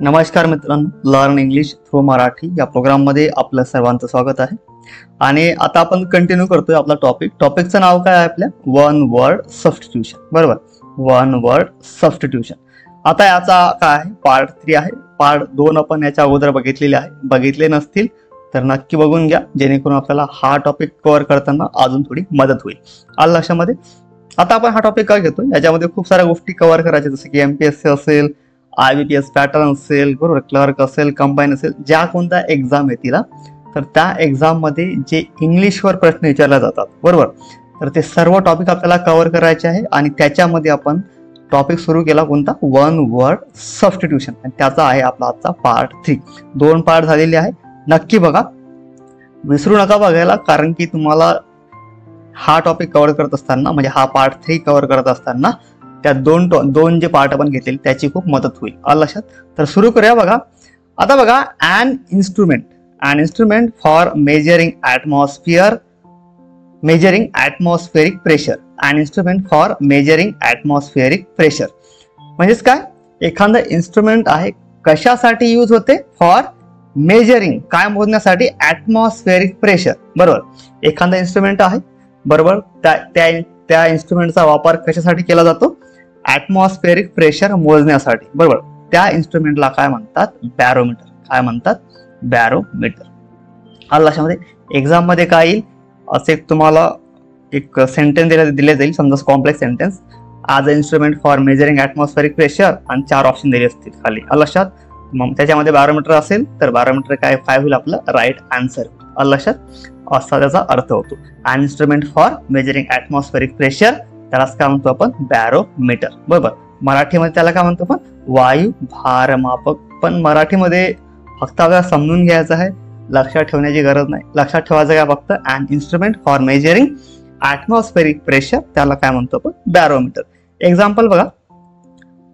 नमस्कार मित्रांनो, learn English through Marathi या प्रोग्राममध्ये आपलं सर्वांचं स्वागत आहे. आणि आता आपण कंटिन्यू करतोय आपला टॉपिकचं नाव काय आहे आपल्या वन वर्ड सबस्टिट्यूशन. बरोबर, वन वर्ड सबस्टिट्यूशन. आता याचा काय आहे पार्ट 3 आहे. पार्ट 2 आपण याच्या अगोदर बघितलेले आहे. बघितले नसतील तर नक्की बघून घ्या, जेणेकरून आपल्याला हा टॉपिक कव्हर करताना अजून थोडी मदत होईल. आलं लक्षामध्ये. आता आपण हा टॉपिक काय घेतो, याच्यामध्ये खूप साऱ्या गोष्टी कव्हर करायच्या, जसं की MPSC असेल, IBPS पॅटर्न असेल, बरोबर, क्लर्क असेल, कंबाईन असेल, ज्या कोणत्या एक्झाम येतील तर त्या एक्झाम मध्ये जे इंग्लिशवर प्रश्न विचारले जातात, बरोबर, तर ते सर्व टॉपिक आपल्याला कव्हर करायचे आहे. आणि त्याच्यामध्ये आपण टॉपिक सुरू केला कोणता, वन वर्ड सबस्टिट्यूशन, आणि त्याचा आहे आपला आजचा पार्ट 3. 2 पार्ट झालेले आहे. नक्की बघा, विसरू नका बघायला, कारण की तुम्हाला हा टॉपिक कव्हर करत असताना, म्हणजे हा पार्ट 3 कव्हर करत असताना त्या दोन जे पार्ट आपण घेतलेले त्याची खूप मदत होईल. आलं लक्षात. तर सुरू करूया. बघा आता बघा, an instrument for measuring atmospheric pressure. an instrument for measuring atmospheric pressure म्हणजेच काय, एखादं इन्स्ट्रुमेंट आहे, कशासाठी यूज होते, फॉर मेजरिंग, काय मोजण्यासाठी, ॲटमॉस्फेरिक प्रेशर. बरोबर, एखादा इन्स्ट्रुमेंट आहे, बरोबर, त्या इन्स्ट्रुमेंटचा वापर कशासाठी केला जातो, ॲटमॉस्फेरिक प्रेशर मोजण्यासाठी. बरोबर, त्या इन्स्ट्रुमेंटला काय म्हणतात, बॅरोमीटर. काय म्हणतात, बॅरोमीटर. आलं लक्षामध्ये. एक्झाम मध्ये काय येईल, असे तुम्हाला एक सेंटेन्स दिले जाईल, समजा कॉम्प्लेक्स सेंटेन्स, आज a instrument for measuring atmospheric pressure, आणि 4 ऑप्शन दिले असतील खाली. आलं लक्षात. मग त्याच्यामध्ये बॅरोमीटर असेल तर बॅरोमीटर काय होईल, आपलं राईट आन्सर. आलं लक्षात. असा त्याचा अर्थ होतो. An instrument for measuring atmospheric pressure, त्यालाच काय म्हणतो आपण, बॅरोमीटर. बरोबर, मराठीमध्ये त्याला काय म्हणतो आपण, वायू भारमापक. पण मराठीमध्ये फक्त आपल्याला समजून घ्यायचं आहे, लक्षात ठेवण्याची गरज नाही. लक्षात ठेवायचं काय, फक्त an instrument for measuring atmospheric pressure, त्याला काय म्हणतो आपण, बॅरोमीटर. एक्झाम्पल बघा,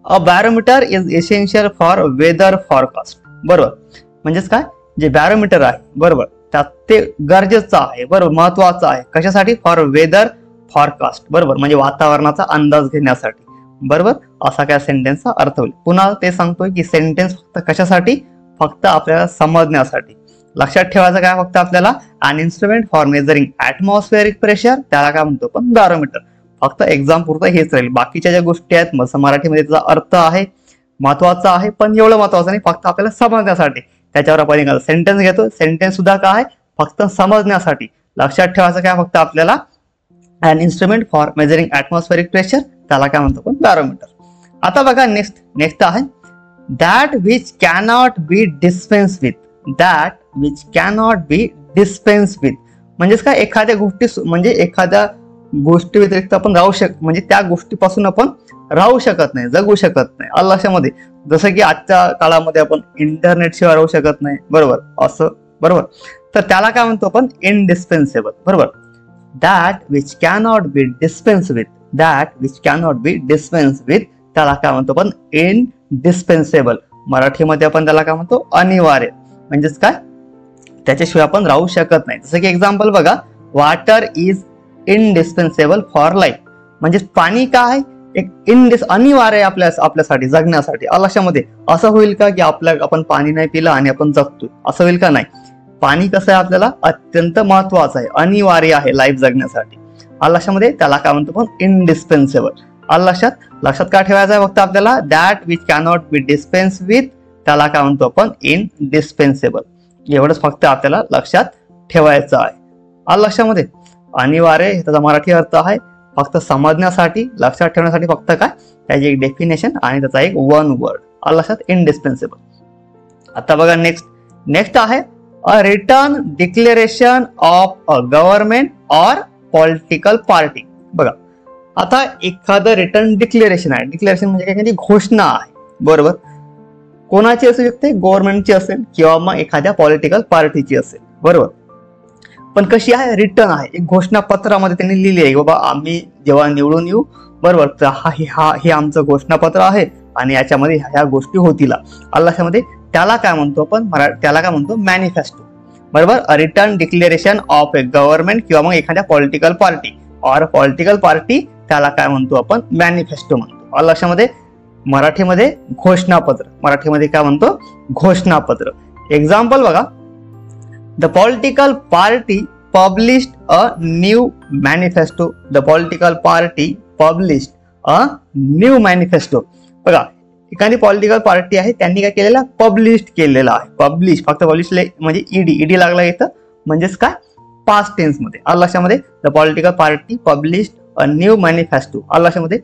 a barometer is essential for weather forecast. बरोबर, म्हणजेच काय, जे बॅरोमीटर आहे, बरोबर, त्यात ते गरजेचं आहे, बरोबर, महत्वाचं आहे. कशासाठी, फॉर वेदर फॉरकास्ट. बरोबर, म्हणजे वातावरणाचा अंदाज घेण्यासाठी. बरोबर, असा काय सेंटेन्सचा अर्थ होईल. पुन्हा ते सांगतोय की सेंटेन्स फक्त कशासाठी, फक्त आपल्याला समजण्यासाठी. लक्षात ठेवायचं काय, फक्त आपल्याला an instrument for measuring atmospheric pressure, त्याला काय म्हणतो आपण, बॅरोमीटर. फक्त एक्झाम पुरतं हेच राहील. बाकीच्या ज्या गोष्टी आहेत मराठीमध्ये त्याचा अर्थ आहे, महत्वाचा आहे, पण एवढं महत्वाचं नाही, फक्त आपल्याला समजण्यासाठी. त्याच्यावर आपण सेंटेन्स घेतो, सेंटेन्स सुद्धा काय आहे, फक्त समजण्यासाठी. लक्षात ठेवायचं काय, फक्त आपल्याला an instrument for measuring atmospheric pressure, त्याला काय म्हणतो आपण, बॅरोमीटर. आता बघा नेक्स्ट आहे that which cannot be dispense with. That which cannot be dispense with म्हणजेच काय, एखाद्या गोष्टी व्यतिरिक्त आपण राहू म्हणजे त्या गोष्टीपासून आपण राहू शकत नाही, जगू शकत नाही. आलं लक्षामध्ये. जसं की आजच्या काळामध्ये आपण इंटरनेट शिवाय राहू शकत नाही, बरोबर, असं. बरोबर, तर त्याला काय म्हणतो आपण, इनडिस्पेन्सेबल. बरोबर, that which cannot be dispense with. That which cannot be dispense with, त्याला काय म्हणतो आपण, इनडिस्पेन्सेबल. मराठीमध्ये आपण त्याला काय म्हणतो, अनिवार्य. म्हणजेच काय, त्याच्याशिवाय आपण राहू शकत नाही. जसं की एक्झाम्पल बघा, वॉटर इज इनडिस्पेन्सेबल फॉर लाईफ. म्हणजे पाणी काय, एक अनिवार्य आहे आपल्यासाठी जगण्यासाठी. लक्षामध्ये. असं होईल का की आपण पाणी नाही पिलं आणि आपण जगतोय, असं होईल का, नाही. पाणी कसं आहे, आपल्याला अत्यंत महत्वाचं आहे, अनिवार्य आहे लाईफ जगण्यासाठी. लक्षामध्ये. त्याला काय म्हणतो आपण, इनडिस्पेन्सेबल. लक्षात काय ठेवायचं आहे, फक्त आपल्याला that which cannot be dispense with, त्याला काय म्हणतो आपण, इनडिस्पेन्सेबल. एवढंच फक्त आपल्याला लक्षात ठेवायचं आहे. लक्षामध्ये. अनिवार्य त्याचा मराठी अर्थ आहे, फक्त समजण्यासाठी, लक्षात ठेवण्यासाठी, फक्त काय, त्याची एक डेफिनेशन आणि त्याचा एक वन वर्ड. लक्षात, इनडिस्पेन्सेबल. आता बघा नेक्स्ट आहे a return declaration of a government or political party. बघा, आता एखादं रिटर्न डिक्लेरेशन आहे. डिक्लेरेशन म्हणजे एखादी घोषणा आहे, बरोबर, कोणाची असू शकते, गव्हर्नमेंटची असेल किंवा मग एखाद्या पॉलिटिकल पार्टीची असेल. बरोबर, पण कशी आहे, रिटर्न आहे. एक घोषणापत्रामध्ये त्यांनी लिहिली आहे, बाबा आम्ही जेव्हा निवडून येऊ, बरोबर, तर हे आमचं घोषणापत्र आहे आणि याच्यामध्ये ह्या गोष्टी होतील. लक्षामध्ये. त्याला काय म्हणतो आपण, त्याला काय म्हणतो, मॅनिफेस्टो. बरोबर, a return declaration of a government किंवा मग एखाद्या political party or political party, त्याला काय म्हणतो आपण, मॅनिफेस्टो म्हणतो. लक्षामध्ये. मराठीमध्ये घोषणापत्र. मराठीमध्ये काय म्हणतो? घोषणापत्र. एक्झाम्पल बघा, the political party published a new manifesto. The political party published a new manifesto. बघा, एखादी पॉलिटिकल पार्टी आहे, त्यांनी काय केलेलं? पब्लिश केलेलं आहे. पब्लिश, फक्त पब्लिश म्हणजे ईडी लागला इथं, म्हणजेच काय? पास्ट टेन्स मध्ये. आलं लक्षामध्ये? The political party published a new manifesto. आलं लक्षामध्ये?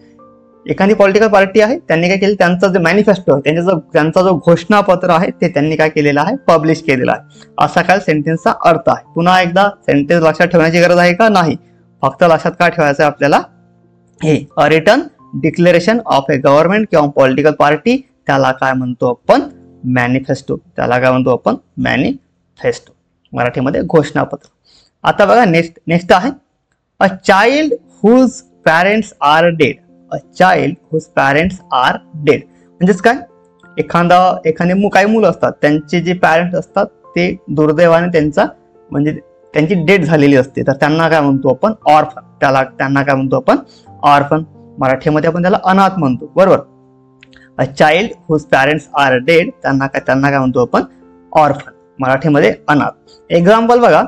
एखादी पॉलिटिकल पार्टी आहे, त्यांनी काय केलं? त्यांचा जो मॅनिफेस्टो आहे, त्यांचा जो घोषणापत्र आहे, ते त्यांनी काय केलेलं आहे? पब्लिश केलेलं आहे. असा काय सेंटेन्सचा अर्थ आहे. पुन्हा एकदा सेंटेन्स लक्षात ठेवण्याची गरज आहे का? नाही. फक्त लक्षात काय ठेवायचं आहे आपल्याला? हे अ return declaration of a government किंवा पॉलिटिकल पार्टी, त्याला काय म्हणतो आपण? मॅनिफेस्टो. त्याला काय म्हणतो आपण? मॅनिफेस्टो. मराठीमध्ये घोषणापत्र. आता बघा, नेक्स्ट आहे a child whose parents are dead. A child whose parents are dead म्हणजेच काय? एखादी काही मुलं असतात, त्यांचे जे पॅरेंट्स असतात ते दुर्दैवाने त्यांची डेथ झालेली असते, तर त्यांना काय म्हणतो आपण? ऑर्फन. त्यांना काय म्हणतो आपण? ऑर्फन. मराठीमध्ये आपण त्याला अनाथ म्हणतो, बरोबर? A child whose parents are dead, त्यांना काय म्हणतो आपण? ऑर्फन. मराठीमध्ये अनाथ. एक्झाम्पल बघा,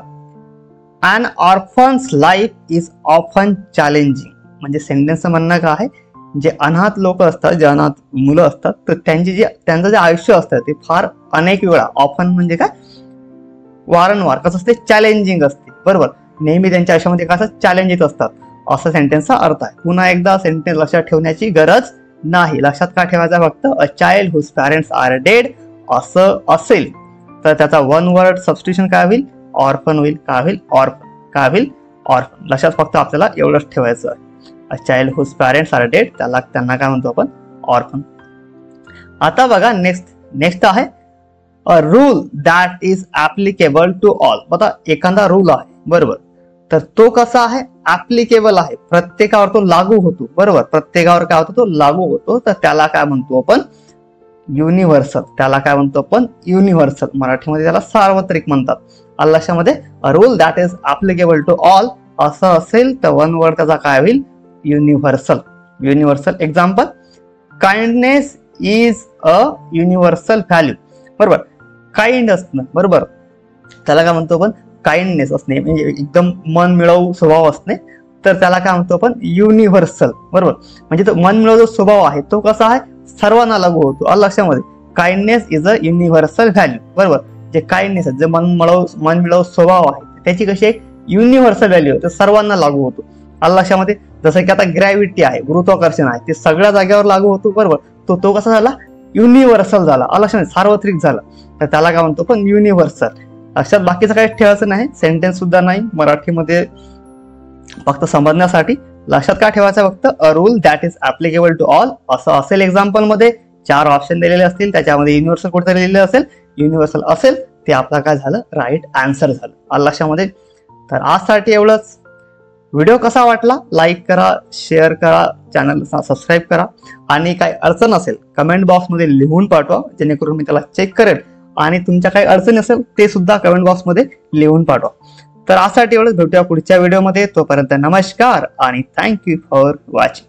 an orphan's life is often challenging. म्हणजे सेंटेन्सचं म्हणणं काय आहे? जे अनाथ लोक असतात, जे अनाथ मुलं असतात, तर त्यांचं जे आयुष्य असतं ते फार अनेक वेळा, ऑफन म्हणजे काय? वारंवार कसं असते? चॅलेंजिंग असते, बरोबर? नेहमी त्यांच्या आयुष्यामध्ये कसं चॅलेंज येत असतात, असा सेंटेन्सचा अर्थ आहे. पुन्हा एकदा सेंटेन्स लक्षात ठेवण्याची गरज नाही. लक्षात काय ठेवायचं? फक्त a child whose parents are dead असं असेल तर त्याचा वन वर्ड सबस्टिट्यूशन काय होईल? ऑर्फन होईल. काय होईल? ऑर्फन. काय होईल? ऑर्फन. लक्षात फक्त आपल्याला एवढंच ठेवायचं आहे. A child whose parents are dead, त्यांना काय म्हणतो आपण? ऑर्फन. आता बघा, नेक्स्ट आहे a rule that is applicable to all. बघा, एखादा रूल आहे, बरोबर, तर तो कसा आहे? ऍप्लिकेबल आहे, प्रत्येकावर तो लागू होतो, बरोबर? प्रत्येकावर काय होतो? तो लागू होतो, तर त्याला काय म्हणतो आपण? युनिव्हर्सल. त्याला काय म्हणतो आपण? युनिव्हर्सल. मराठीमध्ये त्याला सार्वत्रिक म्हणतात. आलं लक्षामध्ये? A rule that is applicable to all असं असेल तर वन वर्ड त्याचा काय होईल? Universal. Universal. Example, kindness is a universal value. बरोबर? काइंड असणं, बरोबर, त्याला काय म्हणतो आपण? काइंडनेस असणे, म्हणजे एकदम मन मिळवू स्वभाव असणे, तर त्याला काय म्हणतो आपण? युनिव्हर्सल. बरोबर? म्हणजे तो मन मिळवू जो स्वभाव आहे तो कसा आहे? सर्वांना लागू होतो. आलं लक्षामध्ये? Kindness is a universal value. बरोबर? जे काइंडनेस आहे, जे मन मिळवू स्वभाव आहे, त्याची कशी एक युनिव्हर्सल व्हॅल्यू आहे, तर सर्वांना लागू होतो. आलं लक्षामध्ये? जसं की आता ग्रॅव्हिटी आहे, गुरुत्वाकर्षण आहे, ते सगळ्या जागेवर लागू होतो, बरोबर? तो कसा झाला? युनिव्हर्सल झाला. आलं लक्षामध्ये? सार्वत्रिक झाला, तर त्याला काय म्हणतो पण? युनिव्हर्सल. लक्षात बाकीचं काही ठेवायचं नाही, सेंटेन्स सुद्धा नाही, मराठीमध्ये फक्त समजण्यासाठी. लक्षात काय ठेवायचं? फक्त a rule that is applicable to all असं असेल. एक्झाम्पल मध्ये 4 ऑप्शन दिलेले असतील, त्याच्यामध्ये युनिव्हर्सल कुठेतरी लिहिलेलं असेल, युनिव्हर्सल असेल, ते आपला काय झालं? राईट आन्सर झालं. आलं लक्षामध्ये? तर आजसाठी एवढंच. व्हिडिओ कसा वाटला? लाईक करा, शेअर करा, चॅनल सबस्क्राईब करा, आणि काही अडचण असेल कमेंट बॉक्समध्ये लिहून पाठवा, जेणेकरून मी त्याला चेक करेन, आणि तुमच्या काही अडचणी असेल ते सुद्धा कमेंट बॉक्समध्ये लिहून पाठवा. तर आजसाठी एवढंच. भेटूया पुढच्या व्हिडिओमध्ये. तोपर्यंत नमस्कार आणि थँक्यू फॉर वॉचिंग.